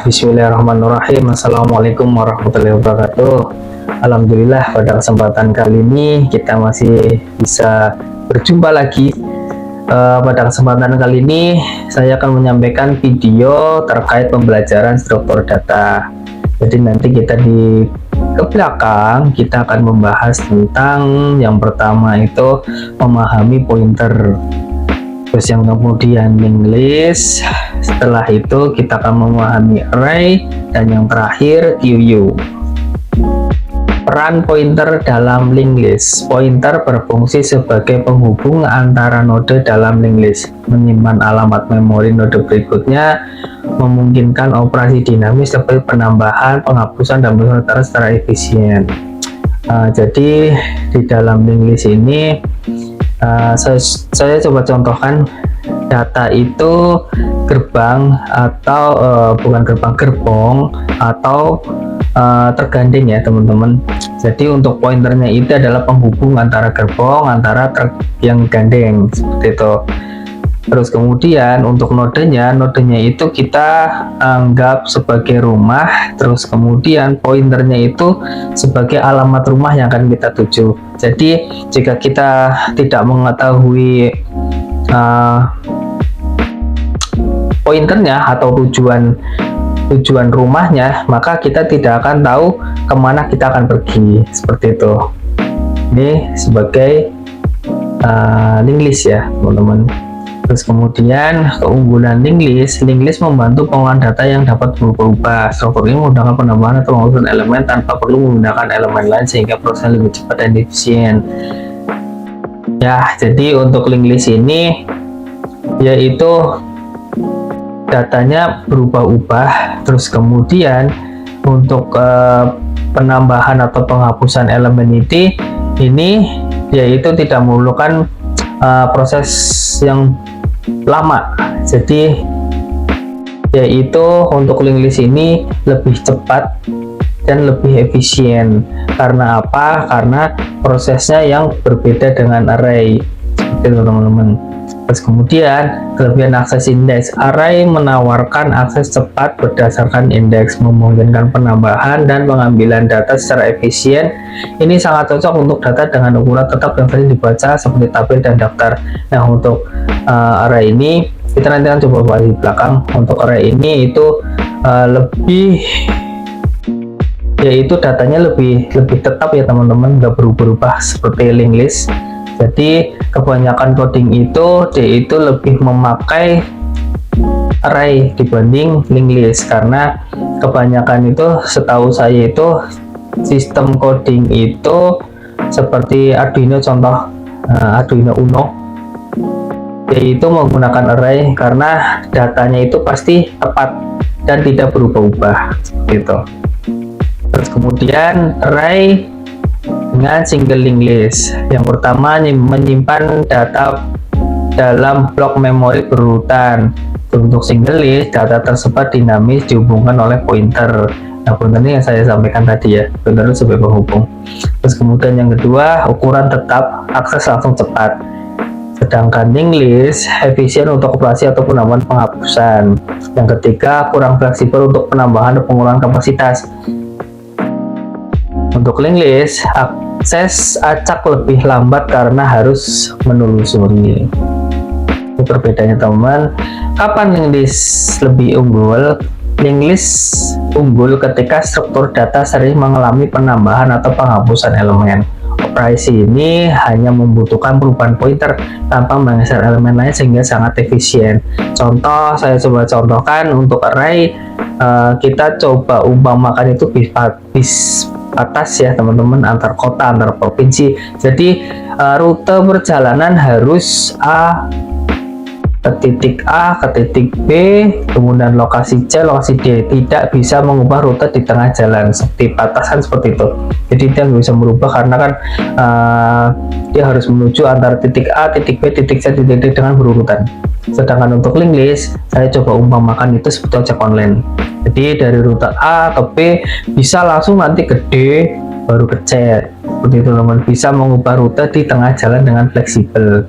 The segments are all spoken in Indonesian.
Bismillahirrahmanirrahim. Assalamualaikum warahmatullahi wabarakatuh. Alhamdulillah, pada kesempatan kali ini kita masih bisa berjumpa lagi. Pada kesempatan kali ini saya akan menyampaikan video terkait pembelajaran struktur data. Jadi nanti kita di belakang kita akan membahas tentang yang pertama itu memahami pointer, terus yang kemudian linked list, setelah itu kita akan memahami array, dan yang terakhir QU. Peran pointer dalam linked list. Pointer berfungsi sebagai penghubung antara node dalam linked list, menyimpan alamat memori node berikutnya, memungkinkan operasi dinamis seperti penambahan, penghapusan, dan pemutaran secara efisien. Jadi di dalam linked list ini saya coba contohkan data itu gerbang atau bukan gerbong atau tergandeng ya teman-teman. Jadi untuk pointernya itu adalah penghubung antara gerbong antara truk yang gandeng seperti itu. Terus kemudian untuk nodenya itu kita anggap sebagai rumah, terus kemudian pointernya itu sebagai alamat rumah yang akan kita tuju. Jadi jika kita tidak mengetahui pointernya atau tujuan rumahnya, maka kita tidak akan tahu kemana kita akan pergi seperti itu. Ini sebagai linked list ya teman-teman. Terus kemudian keunggulan linked list membantu pengolahan data yang dapat berubah-ubah. Struktur ini memudahkan penambahan atau penghapusan elemen tanpa perlu menggunakan elemen lain sehingga prosesnya lebih cepat dan efisien. Ya, jadi untuk linked list ini yaitu datanya berubah-ubah, terus kemudian untuk penambahan atau penghapusan elemen ini yaitu tidak memerlukan proses yang lama. Jadi yaitu untuk linked list ini lebih cepat dan lebih efisien. Karena apa? Karena prosesnya yang berbeda dengan array seperti itu teman-teman. Terus kemudian kelebihan akses indeks. Array menawarkan akses cepat berdasarkan indeks, memungkinkan penambahan dan pengambilan data secara efisien. Ini sangat cocok untuk data dengan ukuran tetap yang sering dibaca seperti tabel dan daftar. Nah, untuk array ini kita nanti akan coba bahas di belakang. Untuk array ini itu lebih, yaitu datanya lebih tetap ya teman-teman, nggak berubah-ubah seperti linked list. Jadi kebanyakan coding itu lebih memakai array dibanding linked list, karena kebanyakan itu setahu saya itu sistem coding itu seperti Arduino, contoh Arduino Uno, yaitu menggunakan array karena datanya itu pasti tepat dan tidak berubah-ubah gitu. Terus kemudian array dengan single linked list. Yang pertama, menyimpan data dalam blok memori berurutan. Untuk single list, data tersebut dinamis dihubungkan oleh pointer. Nah, pointer ini yang saya sampaikan tadi ya, pointer itu sebagai penghubung. Terus kemudian yang kedua, ukuran tetap, akses langsung cepat. Sedangkan linked list efisien untuk operasi atau penambahan penghapusan. Yang ketiga, kurang fleksibel untuk penambahan dan pengurangan kapasitas. Untuk linked list, akses acak lebih lambat karena harus menelusuri. Itu perbedaannya teman. Kapan linked list lebih unggul? Linked list unggul ketika struktur data sering mengalami penambahan atau penghapusan elemen. Operasi ini hanya membutuhkan perubahan pointer tanpa menggeser elemen lain sehingga sangat efisien. Contoh, saya coba contohkan untuk array, kita coba umpamakan itu bis atas ya teman-teman, antar kota, antar provinsi. Jadi rute perjalanan harus ke titik A ke titik B, kemudian lokasi C, lokasi D, tidak bisa mengubah rute di tengah jalan seperti batasan seperti itu. Jadi dia bisa merubah karena kan dia harus menuju antara titik A, titik B, titik C, titik D dengan berurutan. Sedangkan untuk linked list, saya coba umpamakan itu seperti ojek online. Jadi dari rute A ke B bisa langsung nanti ke D baru ke C. Seperti itu teman, bisa mengubah rute di tengah jalan dengan fleksibel.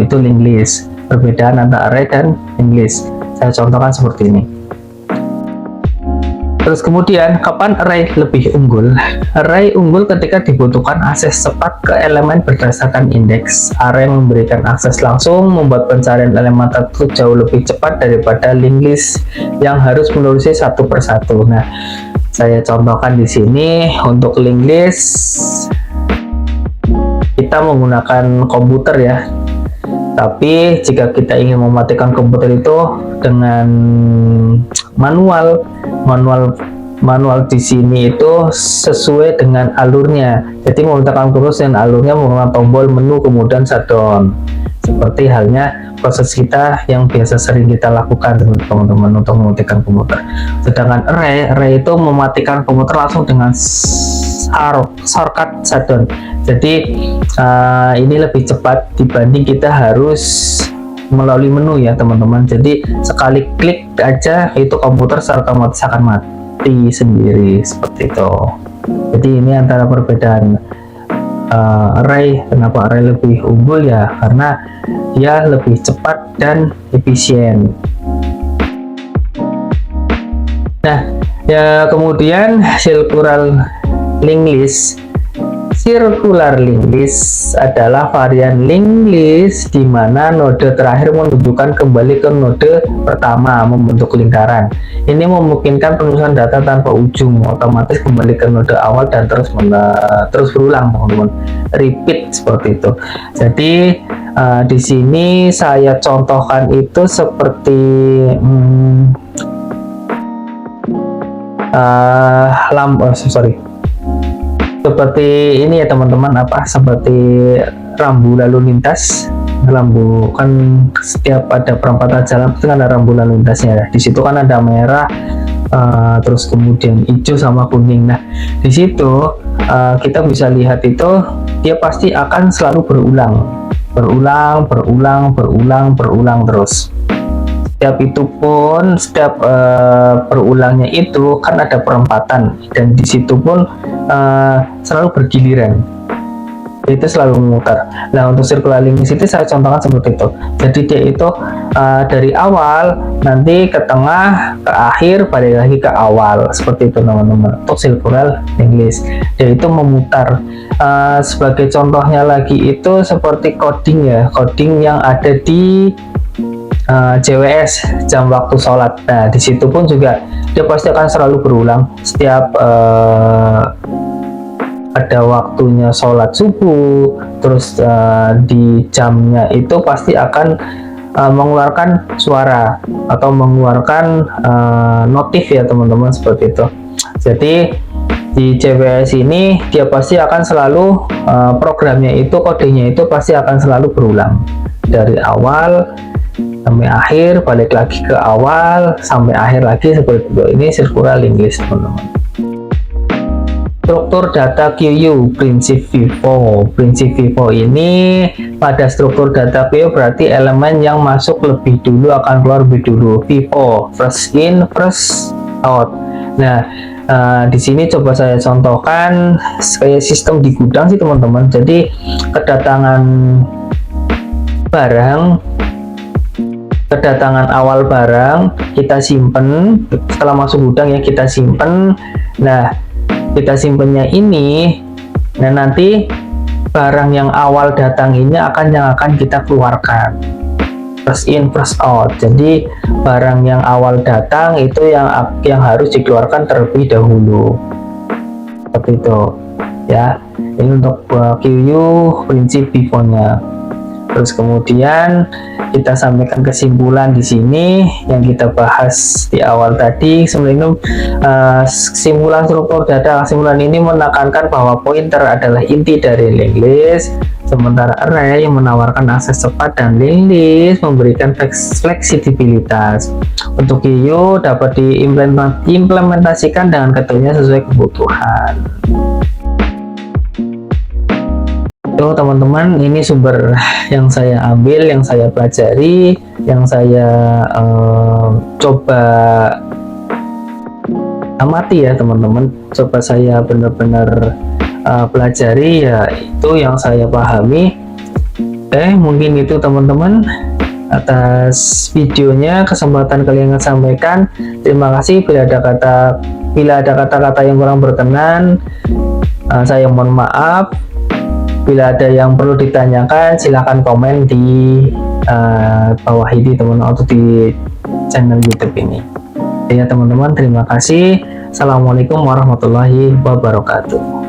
Itu linked list. Perbedaan antara array dan linked list saya contohkan seperti ini. Terus kemudian kapan array lebih unggul? Array unggul ketika dibutuhkan akses cepat ke elemen berdasarkan indeks. Array memberikan akses langsung, membuat pencarian elemen tertentu jauh lebih cepat daripada linked list yang harus menelusuri satu persatu. Nah, saya contohkan di sini untuk linked list kita menggunakan komputer ya. Tapi jika kita ingin mematikan komputer itu dengan manual di sini itu sesuai dengan alurnya. Jadi mematikan komputer dengan alurnya menggunakan tombol menu kemudian shutdown. Seperti halnya proses kita yang biasa sering kita lakukan teman-teman untuk mematikan komputer. Sedangkan array itu mematikan komputer langsung dengan shortcut shutdown. Jadi ini lebih cepat dibanding kita harus melalui menu ya teman-teman. Jadi sekali klik aja itu komputer secara otomatis akan mati sendiri seperti itu. Jadi ini antara perbedaan array. Kenapa array lebih unggul ya? Karena dia lebih cepat dan efisien. Nah ya, kemudian circular linked list. Circular linked list adalah varian linked list di mana node terakhir menunjukkan kembali ke node pertama membentuk lingkaran. Ini memungkinkan penulisan data tanpa ujung, otomatis kembali ke node awal dan terus berulang, teman-teman. Repeat seperti itu. Jadi di sini saya contohkan itu seperti seperti ini ya teman-teman, seperti rambu lalu lintas. Rambu kan setiap ada perempatan jalan itu kan ada rambu lalu lintasnya. Di situ kan ada merah, terus kemudian hijau sama kuning. Nah di situ kita bisa lihat itu dia pasti akan selalu berulang terus. Setiap berulangnya itu kan ada perempatan dan di situ pun selalu bergiliran, itu selalu memutar. Nah untuk circular linked list itu saya contohkan seperti itu. Jadi dia itu dari awal nanti ke tengah ke akhir balik lagi ke awal seperti itu teman-teman. Untuk circular linked list dia itu memutar. Sebagai contohnya lagi itu seperti coding yang ada di JWS jam waktu sholat. Nah di situ pun juga dia pasti akan selalu berulang setiap ada waktunya sholat subuh, terus di jamnya itu pasti akan mengeluarkan suara atau mengeluarkan notif ya teman-teman seperti itu. Jadi di JWS ini dia pasti akan selalu programnya itu, kodenya itu pasti akan selalu berulang dari awal sampai akhir, balik lagi ke awal sampai akhir lagi seperti itu. Ini circular linked list teman-teman. Struktur data QU, prinsip FIFO. Prinsip FIFO ini pada struktur data QU berarti elemen yang masuk lebih dulu akan keluar lebih dulu. FIFO, first in first out. Nah di sini coba saya contohkan kayak sistem di gudang sih teman-teman. Jadi kedatangan awal barang kita simpen, setelah masuk gudang ya kita simpen. Nah kita simpennya ini, nah nanti barang yang awal datang ini yang akan kita keluarkan, first in first out. Jadi barang yang awal datang itu yang harus dikeluarkan terlebih dahulu seperti itu ya. Ini untuk QU prinsip FIFO nya. Terus kemudian kita sampaikan kesimpulan di sini yang kita bahas di awal tadi. Sebelum kesimpulan struktur data, kesimpulan ini menekankan bahwa pointer adalah inti dari linked list, sementara array yang menawarkan akses cepat dan linked list memberikan fleksibilitas. Untuk QU dapat diimplementasikan dengan ketentuan sesuai kebutuhan. Tuh teman-teman, ini sumber yang saya ambil, yang saya pelajari, yang saya coba amati ya teman-teman. Coba saya benar-benar pelajari ya, itu yang saya pahami. Mungkin itu teman-teman atas videonya, kesempatan kalian sampaikan. Terima kasih. Bila ada kata Bila ada kata-kata yang kurang berkenan, saya mohon maaf. Bila ada yang perlu ditanyakan, silahkan komen di bawah ini teman-teman, atau di channel YouTube ini. Ya teman-teman, terima kasih. Assalamualaikum warahmatullahi wabarakatuh.